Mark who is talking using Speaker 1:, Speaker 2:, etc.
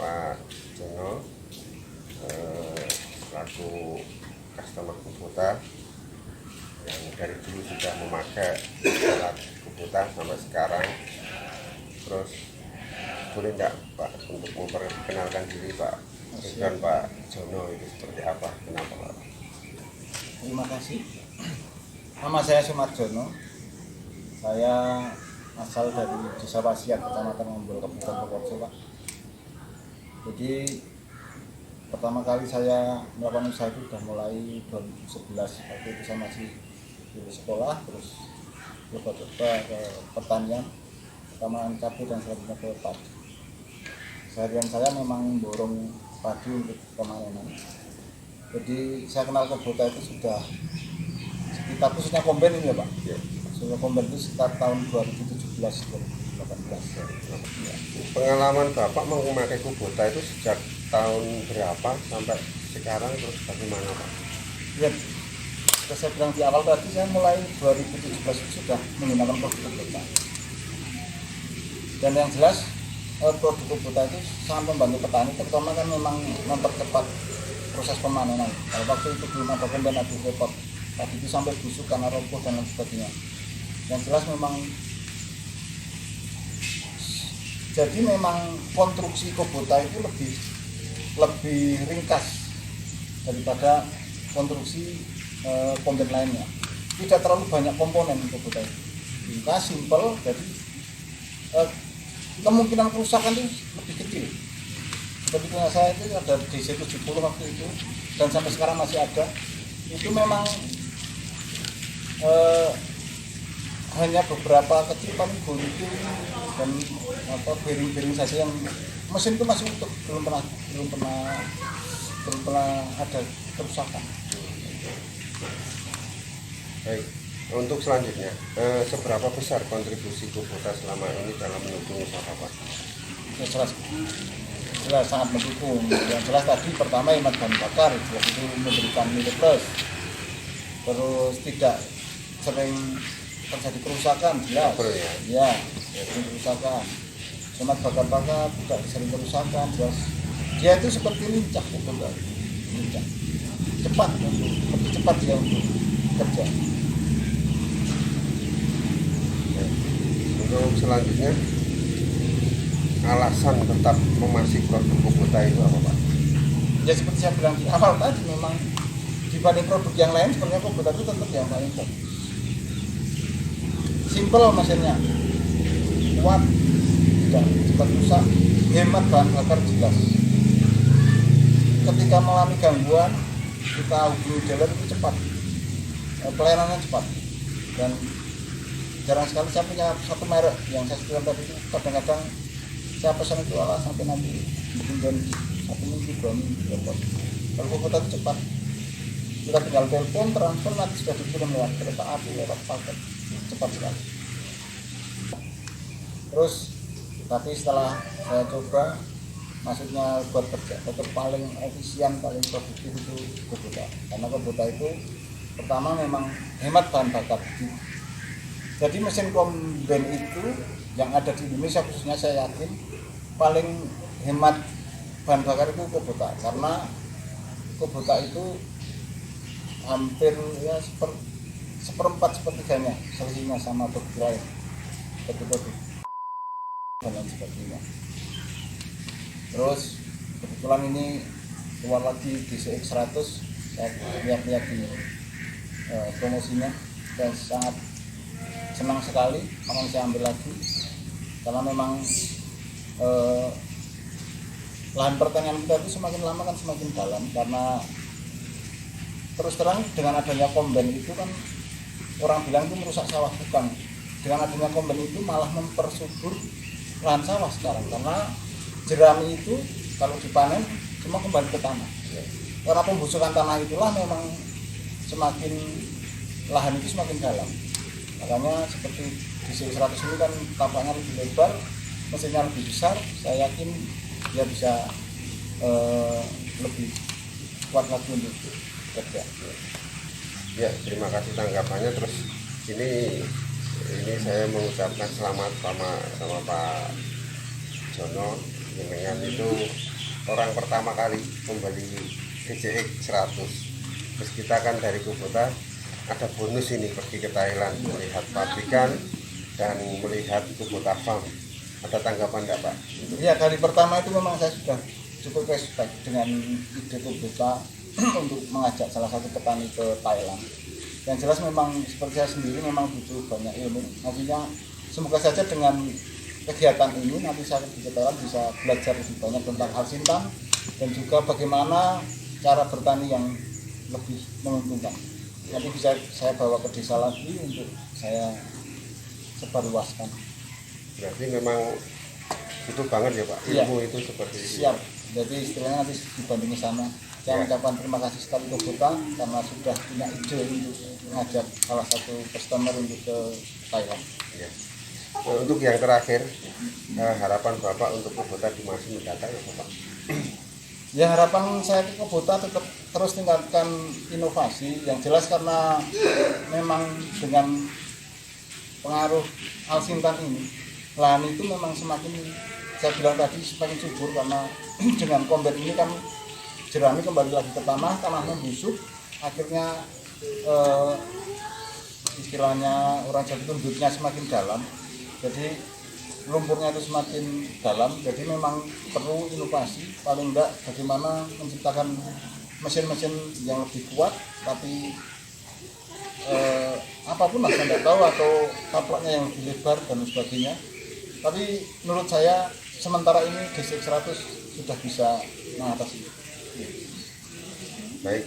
Speaker 1: Pak Jono selaku customer Kubota yang dari dulu sudah memakai alat Kubota sampai sekarang. Terus boleh nggak Pak untuk memperkenalkan diri Pak dan Pak Jono itu seperti apa, kenapa Pak?
Speaker 2: Terima kasih. Nama saya Sumarjono. Saya asal dari Desa Wasiat, Kecamatan Ngombol, Kabupaten Purworejo, Pak. Jadi pertama kali saya melakukan usaha itu sudah mulai 2011. Waktu itu saya masih di sekolah, terus coba-coba ke pertanian, pertama cabai dan selanjutnya ke padi. Seharian saya memang borong padi untuk pemanenan. Jadi saya kenal Kubota itu sudah sekitar, khususnya komben ini ya Pak.
Speaker 1: Ya.
Speaker 2: Sudah komben itu sekitar tahun 2017-2018. Ya.
Speaker 1: Pengalaman Bapak memakai Kubota itu sejak tahun berapa sampai sekarang, terus bagaimana Pak?
Speaker 2: Ya, saya bilang di awal tadi, saya mulai 2017 itu sudah menggunakan produk Kubota. Dan yang jelas produk Kubota itu sangat membantu petani, terutama kan memang mempercepat proses pemanenan. Kalau waktu itu belum ada komben, ada repot, tadi itu sampai busuk karena roboh dan lain sebagainya. Yang jelas memang, jadi memang konstruksi Kubota itu lebih ringkas daripada konstruksi komben lainnya. Tidak terlalu banyak komponen Kubota itu, ringkas, simpel, jadi kemungkinan kerusakan itu lebih kecil. Seperti punya saya itu ada DC70 waktu itu, dan sampai sekarang masih ada. Itu memang hanya beberapa kecil, paling gunting dan bearing saja yang mesin itu masih utuh, belum pernah ada kerusakan.
Speaker 1: Baik, untuk selanjutnya, seberapa besar kontribusi Kubota selama ini dalam mendukung usaha Pak?
Speaker 2: Ya, jelas sangat mendukung. Yang jelas tadi pertama hemat bahan bakar, jelas itu memberikan nilai plus. Terus tidak sering terjadi kerusakan, jelas. Ya, sering kerusakan. Hemat bakar tidak sering kerusakan, jelas. Dia itu seperti lincah, lincah. Cepat, lebih cepat dia untuk kerja.
Speaker 1: Untuk selanjutnya, alasan tetap memasuk produk Kubota itu apa Pak?
Speaker 2: Ya seperti saya bilang di awal tadi, memang dibanding produk yang lain sebenarnya Kubota itu tetap yang paling bagus. Simpel mesinnya, kuat, tidak cepat rusak, hemat bahan bakar jelas. Ketika mengalami gangguan, kita hubungi dealer itu cepat, pelayanannya cepat. Dan jarang sekali saya punya satu merek yang saya sebutkan tadi itu, kadang-kadang saya pesan itu sampai nanti mungkin 1 minggu, 2 minggu repot. Kalau Kubota itu cepat, kita tinggal telepon, transfer, nanti sudah dikirim lewat kereta api, lewat paket, cepat sekali. Terus tapi setelah saya coba, maksudnya buat kerja tetap paling efisien, paling produktif itu Kubota. Karena Kubota itu pertama memang hemat bahan bakar. Jadi mesin komben itu yang ada di Indonesia khususnya, saya yakin paling hemat bahan bakar itu Kubota. Karena Kubota itu hampir ya seperempat sepertiganya selisihnya sama produk lain, produk dan lain sebagainya. Terus kebetulan ini keluar lagi DCX 100, saya lihat-lihat di promosinya dan sangat senang sekali, makanya saya ambil lagi. Karena memang lahan pertanian kita itu semakin lama kan semakin dalam, karena terus terang dengan adanya komben itu kan orang bilang itu merusak sawah, bukan. Dengan adanya komben itu malah mempersubur lahan sawah sekarang, karena jerami itu kalau dipanen cuma kembali ke tanah. Karena pembusukan tanah itulah memang semakin lahan itu semakin dalam. Makanya seperti di 100 ini kan tampaknya lebih lebar, mesinnya lebih besar, saya yakin dia bisa lebih kuat lagi untuk kerja.
Speaker 1: Ya, terima kasih tanggapannya. Terus ini saya mengucapkan selamat sama Pak Jono. Jenengan itu orang pertama kali membeli DJX 100. Terus kita kan dari Kubota ada bonus ini, pergi ke Thailand melihat pabrikan dan melihat Kubota Farm. Ada tanggapan enggak, Pak?
Speaker 2: Ya, dari pertama itu memang saya sudah cukup respect dengan ide Kubota untuk mengajak salah satu petani ke Thailand. Yang jelas memang seperti saya sendiri memang butuh banyak ilmu. Nantinya semoga saja dengan kegiatan ini nanti saya di Thailand bisa belajar lebih banyak tentang hal sintan dan juga bagaimana cara bertani yang lebih menguntungkan. Nanti bisa saya bawa ke desa lagi untuk saya sebarluaskan.
Speaker 1: Berarti memang butuh banget ya, Pak,
Speaker 2: Iya.
Speaker 1: ilmu itu seperti itu.
Speaker 2: Siap. Jadi istilahnya nanti dibandingi sama. Saya mengucapkan terima kasih sekali ke Kubota karena sudah punya ide untuk mengajak salah satu customer untuk ke Thailand.
Speaker 1: Ya. Untuk yang terakhir, harapan Bapak untuk Kubota di masa mendatang apa, Pak?
Speaker 2: Ya, harapan saya ke Kubota tetap terus tingkatkan inovasi yang jelas karena memang dengan pengaruh alsintan ini lahan itu memang semakin, saya bilang tadi, semakin subur karena dengan kombet ini kan jerami kembali lagi ke tanah membusuk, akhirnya istilahnya orang Jawa itu duduknya semakin dalam, jadi lumpurnya itu semakin dalam, jadi memang perlu inovasi, paling enggak bagaimana menciptakan mesin-mesin yang lebih kuat, tapi apapun lah saya tidak tahu, atau taplaknya yang lebih lebar dan sebagainya. Tapi menurut saya sementara ini DJX 100 sudah bisa mengatasi.
Speaker 1: Baik.